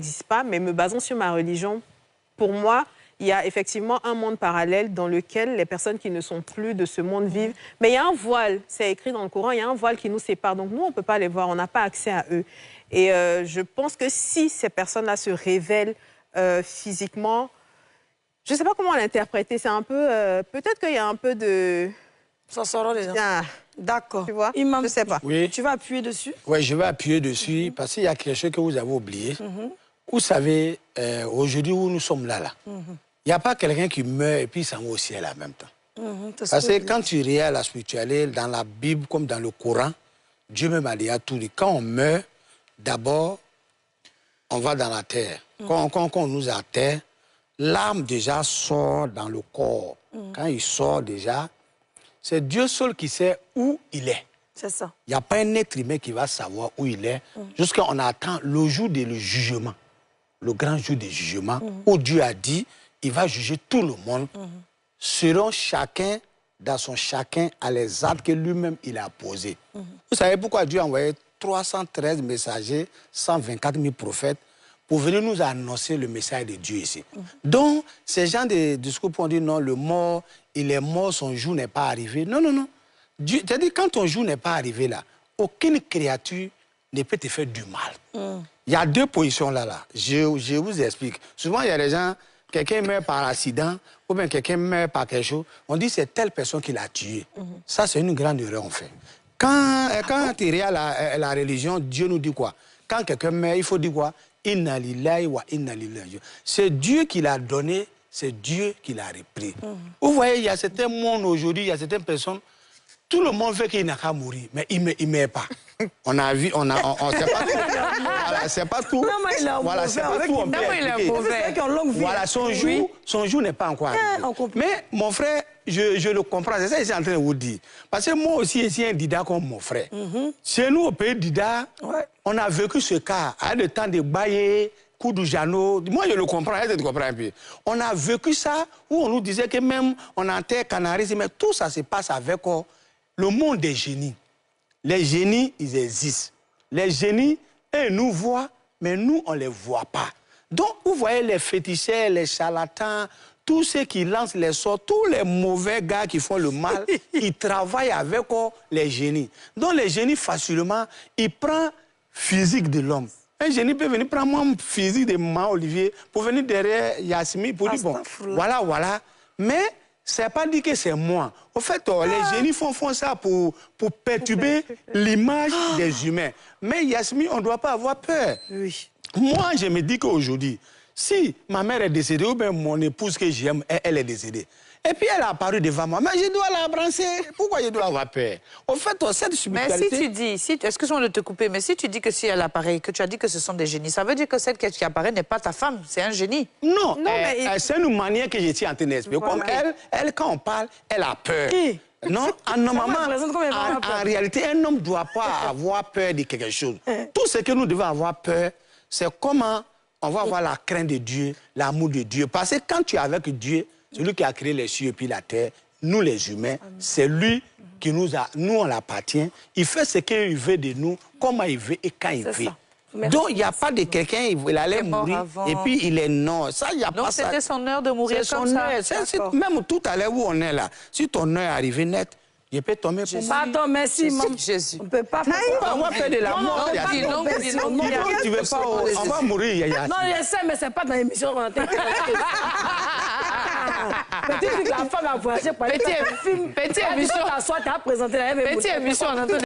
n'existe pas, mais me basant sur ma religion, pour moi, il y a effectivement un monde parallèle dans lequel les personnes qui ne sont plus de ce monde vivent. Mais il y a un voile, c'est écrit dans le Coran, il y a un voile qui nous sépare. Donc nous, on ne peut pas les voir, on n'a pas accès à eux. Et je pense que si ces personnes-là se révèlent physiquement, je ne sais pas comment l'interpréter. C'est un peu... peut-être qu'il y a un peu de... Ça sort les gens. Ah, d'accord. Tu vois? Imam, je ne sais pas. Oui. Tu vas appuyer dessus? Oui, je vais appuyer dessus parce qu'il y a quelque chose que vous avez oublié. Vous savez, aujourd'hui où nous sommes là, il n'y a pas quelqu'un qui meurt et puis il s'en va au ciel en même temps. Parce que quand tu regardes la spiritualité, dans la Bible comme dans le Coran, Dieu même a dit à tout dit. Quand on meurt, d'abord, on va dans la terre. Quand on nous a terre, l'âme déjà sort dans le corps. Quand il sort déjà, c'est Dieu seul qui sait où il est. C'est ça. Il n'y a pas un être humain qui va savoir où il est jusqu'à on attend le jour du jugement. Le grand jour du jugement, où Dieu a dit, il va juger tout le monde, selon chacun, dans son chacun, à les actes que lui-même il a posés. Vous savez pourquoi Dieu a envoyé 313 messagers, 124 000 prophètes, pour venir nous annoncer le message de Dieu ici. Donc, ces gens de discours ont dit non, le mort, il est mort, son jour n'est pas arrivé. Non, non, non. C'est-à-dire, quand ton jour n'est pas arrivé là, aucune créature ne peut te faire du mal. Il y a deux positions là. Je vous explique. Souvent, il y a des gens, quelqu'un meurt par accident, ou bien quelqu'un meurt par quelque chose, on dit c'est telle personne qui l'a tué. Ça, c'est une grande erreur, en fait. Quand tu regardes la religion, Dieu nous dit quoi? Quand quelqu'un meurt, il faut dire quoi? Inna lillahi wa inna lillahi. C'est Dieu qui l'a donné, c'est Dieu qui l'a repris. Vous voyez, il y a certains mondes aujourd'hui, il y a certaines personnes, tout le monde veut qu'il n'a qu'à mourir, mais il ne meurt pas. On a vu, on sait pas tout. Voilà, c'est pas tout. Voilà, c'est pas tout. On peut expliquer. Voilà, son jour n'est pas encore arrivé. Mais mon frère, je le comprends. C'est ça que je suis en train de vous dire. Parce que moi aussi, je suis un Dida comme mon frère. Chez nous, au pays Dida, on a vécu ce cas. À le temps de Baye, Koudou-Jano. Moi, je le comprends. Je te comprends un peu. On a vécu ça où on nous disait que même on enterre Canaries, mais tout ça se passe avec le monde des génies. Les génies, ils existent. Les génies, eux, nous voient, mais nous, on ne les voit pas. Donc, vous voyez les féticheurs, les charlatans, tous ceux qui lancent les sorts, tous les mauvais gars qui font le mal, ils travaillent avec les génies. Donc, les génies, facilement, ils prennent physique de l'homme. Un génie peut venir prendre mon physique de maman Olivier pour venir derrière Yasmine pour dire, bon, voilà, voilà. Mais c'est pas dit que c'est moi. Au fait, les génies font ça pour perturber l'image des humains. Mais Yasmine, on ne doit pas avoir peur. Oui. Moi, je me dis qu'aujourd'hui, si ma mère est décédée ou bien mon épouse que j'aime, elle est décédée, et puis elle a apparu devant moi, mais je dois l'embrasser. Pourquoi je dois avoir peur? Au fait, cette spiritualité... Mais si tu dis, excuse-moi de te couper, mais si tu dis que si elle apparaît, que tu as dit que ce sont des génies, ça veut dire que celle qui apparaît n'est pas ta femme, c'est un génie. Non, c'est une manière que je suis en train d'expliquer. Comme elle, quand on parle, elle a peur. Non, normalement, en réalité, un homme ne doit pas avoir peur de quelque chose. Tout ce que nous devons avoir peur, c'est comment on va avoir la crainte de Dieu, l'amour de Dieu. Parce que quand tu es avec Dieu, celui qui a créé les cieux et puis la terre, nous les humains, c'est lui qui nous on l'appartient. Il fait ce qu'il veut de nous, comment il veut et quand il veut. Donc, il n'y a pas de quelqu'un, il allait mourir et puis il est non. Ça, il n'y a pas ça. Donc, c'était son heure de mourir comme ça. Même tout à l'heure où on est là, si ton heure est arrivée net, je peux tomber pour moi. Pardon, merci, maman. Jésus. On ne peut pas faire ça. On va faire de la mort. Non, tu veux pas, on va mourir, Yaya. Non, je sais, mais ce n'est pas dans l'émission qu'on a été. Peut-être que la femme a voyagé pour aller faire un film. Petit émission. Tu as présenté la même émission. Petit émission, on entend.